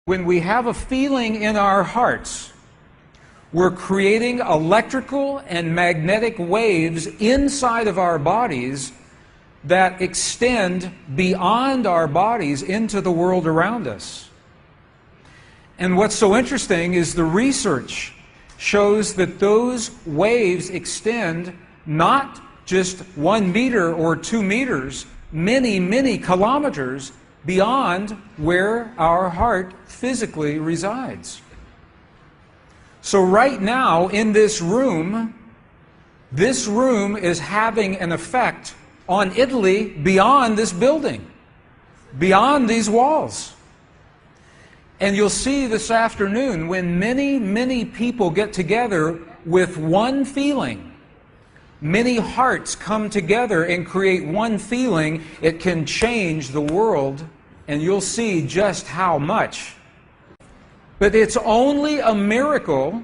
When we have a feeling in our hearts, we're creating electrical and magnetic waves inside of our bodies that extend beyond our bodies into the world around us. And what's so interesting is the research shows that those waves extend not just 1 meter or 2 meters, many, many kilometers beyond where our heart physically resides. So right now in this room is having an effect on Italy beyond this building, beyond these walls. And you'll see this afternoon when many, many people get together with one feeling, many hearts come together and create one feeling, it can change the world, and you'll see just how much. But it's only a miracle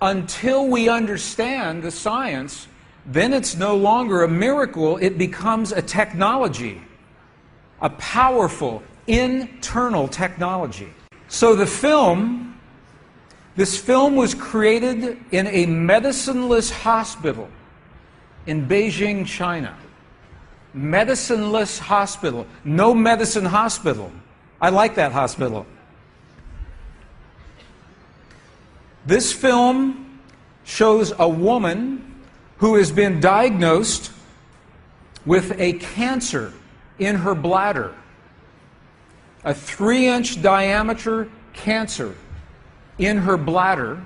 until we understand the science. Then it's no longer a miracle, it becomes a technology, a powerful internal technology. So this film was created in a medicineless hospital in Beijing, China. Medicineless hospital, no medicine hospital. I like that hospital. This film shows a woman who has been diagnosed with a cancer in her bladder, a 3-inch diameter cancer in her bladder,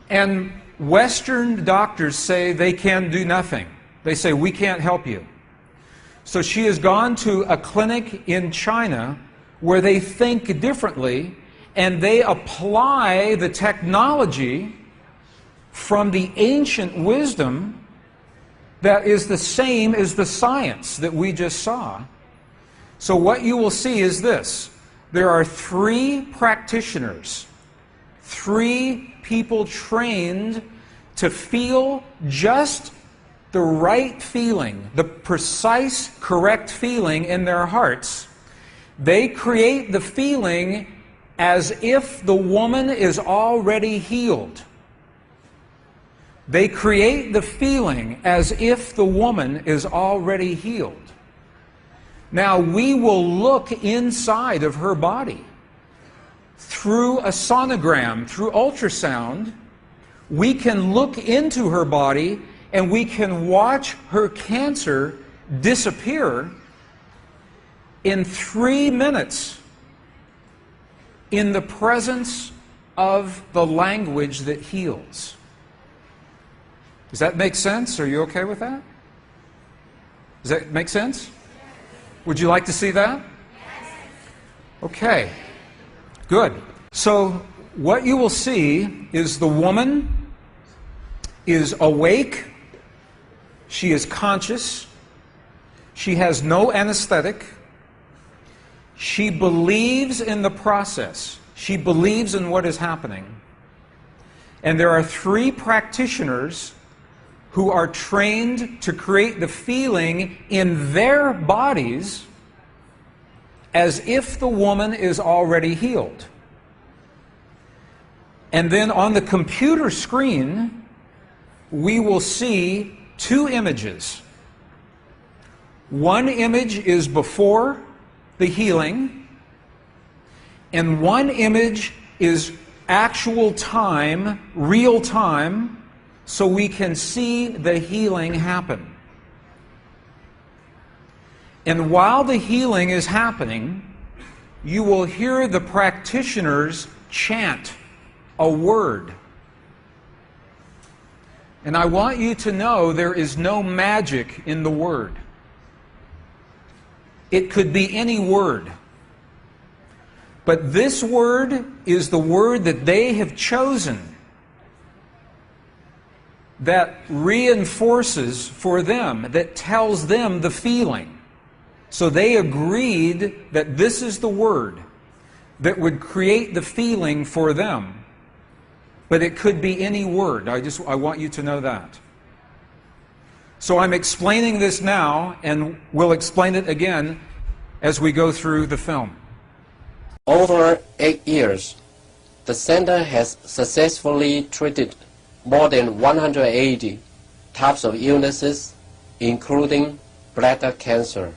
and Western doctors say they can do nothing. They say, we can't help you. So she has gone to a clinic in China where they think differently, and they apply the technology from the ancient wisdom that is the same as the science that we just saw. So what you will see is this. There are 3 practitioners, 3 people trained to feel just the right feeling, the precise, correct feeling in their hearts. They create the feeling as if the woman is already healed. They create the feeling as if the woman is already healed. Now, we will look inside of her body through a sonogram, through ultrasound. We can look into her body and we can watch her cancer disappear in 3 minutes in the presence of the language that heals. Does that make sense? Are you okay with that? Does that make sense? Would you like to see that? Okay, good. So what you will see is the woman is awake, she is conscious, she has no anesthetic, she believes in the process, she believes in what is happening. And there are 3 practitioners who are trained to create the feeling in their bodies as if the woman is already healed. And then on the computer screen, we will see 2 images. One image is before the healing, and one image is actual time, real time, so we can see the healing happen. And while the healing is happening, you will hear the practitioners chant a word. And I want you to know there is no magic in the word. It could be any word. But this word is the word that they have chosen that reinforces for them, that tells them the feeling. So they agreed that this is the word that would create the feeling for them. But it could be any word. I want you to know that. So I'm explaining this now, and we'll explain it again as we go through the film. Over 8 years, the center has successfully treated more than 180 types of illnesses, including bladder cancer.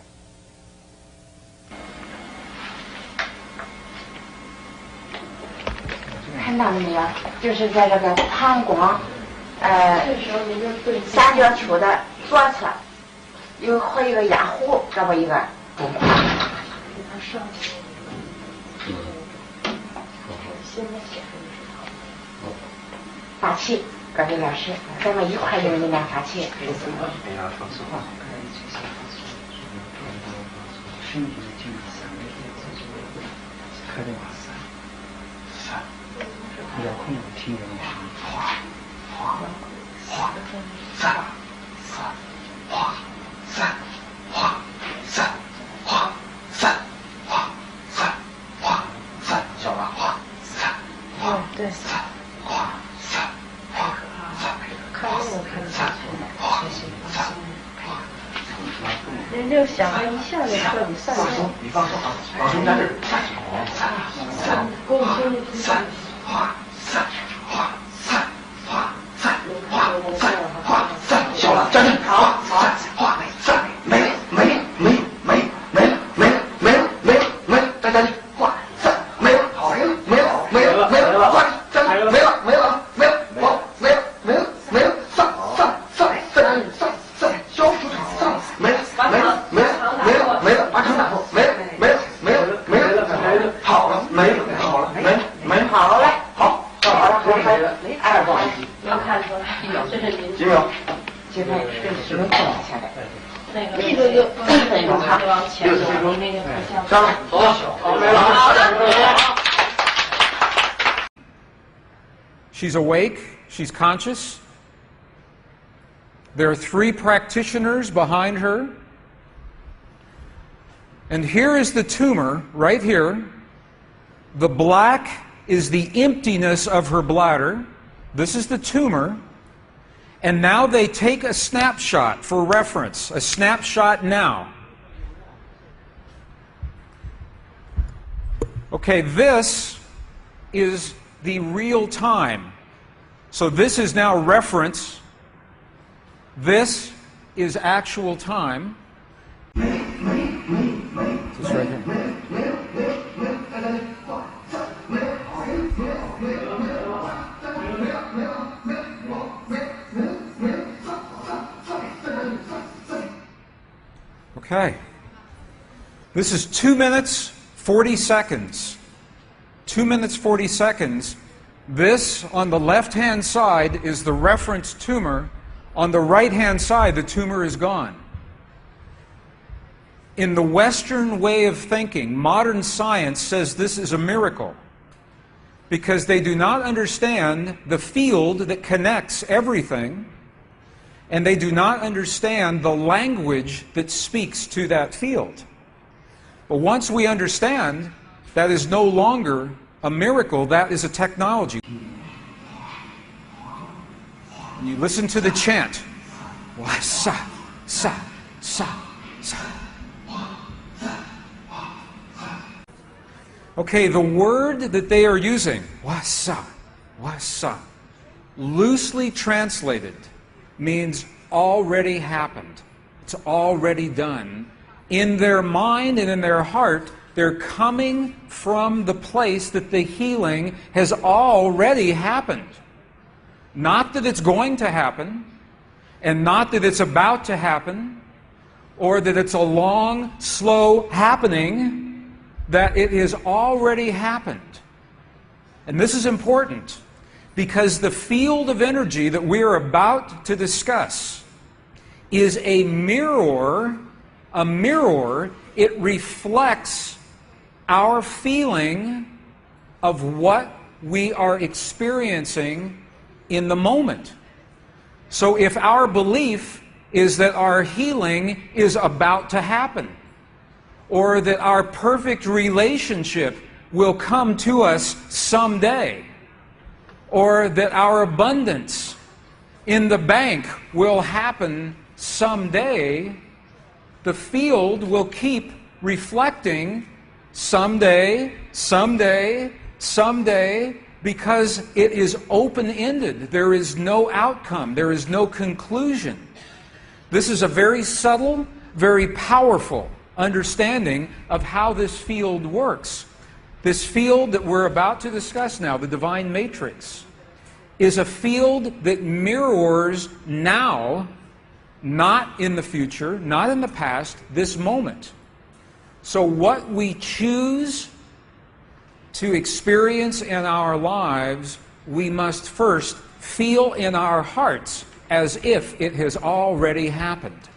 看到了没有？就是在这个膀胱，三角球的左侧和一个压弧，这么一个中块。发气，各位老师，咱们一块用力量发气。遥控听着哗哗哗三哗三哗三哗三哗三哗三，小了哗三哗对三哗三哗三，看这个看得三哗三哗。人就想着一下就彻底散了。你放手啊，放手在这儿。三三哗。三哗三哗三哗三哗三，小了站住！好，三哗三，没了没了没了没了没了没了没了没了没了，再站住！哗三没了，好没了没了没了没了，哗站住！没了没了没了，好没了没了没了，上消除上没了没了没了没了没了，把肠打破，没了没了没了没了没了，好了没了好了没了没了好了好。2个，能看出来，这是您几秒？几分？10分钟下来。那个就1分钟哈，60分钟。上来，走，好，没了。She's awake. She's conscious. There are 3 practitioners behind her. And here is the tumor, right here. The black is the emptiness of her bladder. This is the tumor. And now they take a snapshot for reference, a snapshot now. Okay, this is the real time. So this is now reference. This is actual time. This right here. Okay. This is 2 minutes, 40 seconds. 2 minutes, 40 seconds. This, on the left-hand side, is the reference tumor. On the right-hand side, the tumor is gone. In the Western way of thinking, modern science says this is a miracle because they do not understand the field that connects everything, and they do not understand the language that speaks to that field. But once we understand, that is no longer a miracle, that is a technology. And you listen to the chant. Wa sa sa sa sa. Okay, the word that they are using, wasa, loosely translated, means already happened. It's already done. In their mind and in their heart, they're coming from the place that the healing has already happened. Not that it's going to happen, and not that it's about to happen, or that it's a long, slow happening, that it has already happened. And this is important because the field of energy that we are about to discuss is a mirror. A mirror, it reflects our feeling of what we are experiencing in the moment. So if our belief is that our healing is about to happen, or that our perfect relationship will come to us someday, or that our abundance in the bank will happen someday, the field will keep reflecting someday, someday, someday, because it is open-ended. There is no outcome. There is no conclusion. This is a very subtle, very powerful understanding of how this field works. This field that we're about to discuss now, the divine matrix, is a field that mirrors now, not in the future, not in the past, this moment. So what we choose to experience in our lives, we must first feel in our hearts as if it has already happened.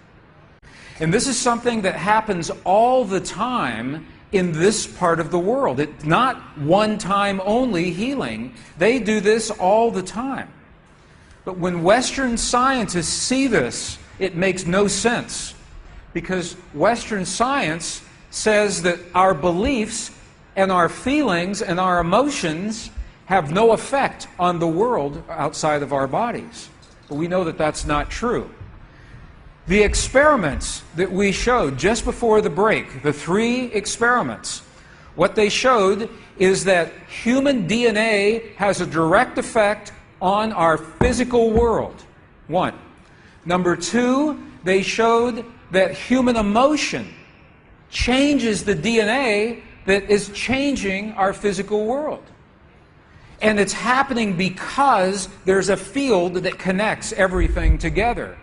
And this is something that happens all the time in this part of the world. It's not one-time only healing. They do this all the time. But when Western scientists see this, it makes no sense, because Western science says that our beliefs and our feelings and our emotions have no effect on the world outside of our bodies. But we know that that's not true. The experiments that we showed just before the break, the 3 experiments, what they showed is that human DNA has a direct effect on our physical world. 1. Number 2, they showed that human emotion changes the DNA that is changing our physical world. And it's happening because there's a field that connects everything together.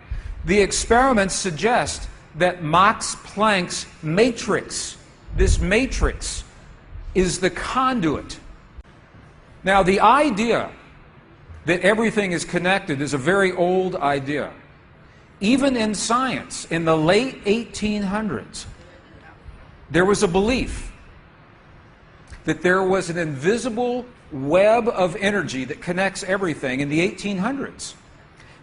The experiments suggest that Max Planck's matrix, this matrix, is the conduit. Now, the idea that everything is connected is a very old idea. Even in science, in the late 1800s, there was a belief that there was an invisible web of energy that connects everything in the 1800s.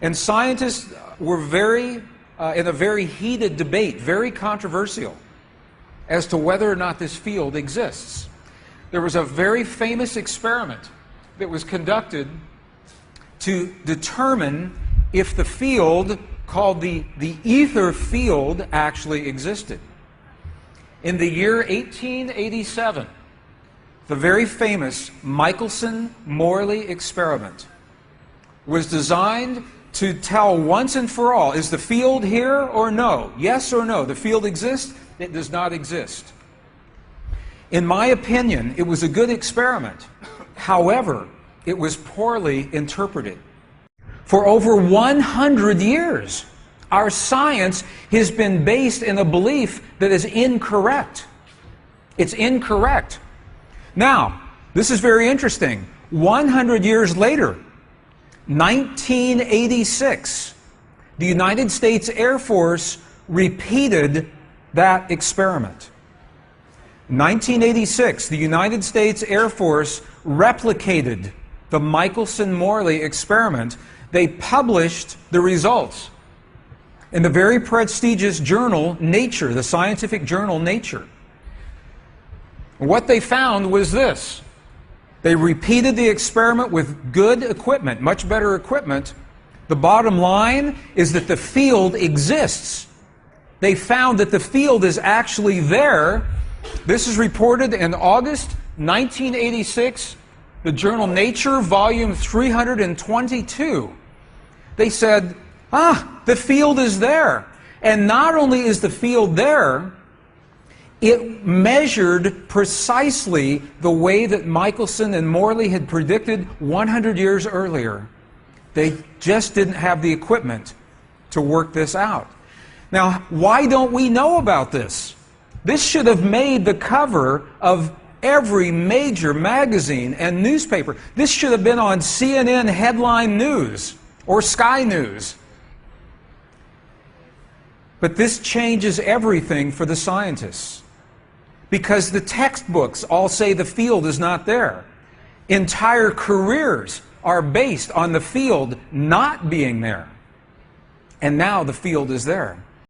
And scientists were in a very heated debate, very controversial, as to whether or not this field exists. There was a very famous experiment that was conducted to determine if the field called the ether field actually existed. In the year 1887, the very famous Michelson-Morley experiment was designed to tell once and for all, is the field here or no? Yes or no? The field exists? It does not exist. In my opinion, it was a good experiment. However, it was poorly interpreted. For over 100 years, our science has been based in a belief that is incorrect. It's incorrect. Now, this is very interesting. 100 years later, 1986, the United States Air Force repeated that experiment. 1986, the United States Air Force replicated the Michelson-Morley experiment. They published the results in the very prestigious journal Nature, the scientific journal Nature. What they found was this. They repeated the experiment with good equipment, much better equipment. The bottom line is that the field exists. They found that the field is actually there. This is reported in August 1986, the journal Nature, volume 322. They said, the field is there. And not only is the field there, it measured precisely the way that Michelson and Morley had predicted 100 years earlier. They just didn't have the equipment to work this out. Now, why don't we know about this? This should have made the cover of every major magazine and newspaper. This should have been on CNN headline news or Sky News. But this changes everything for the scientists, because the textbooks all say the field is not there. Entire careers are based on the field not being there. And now the field is there.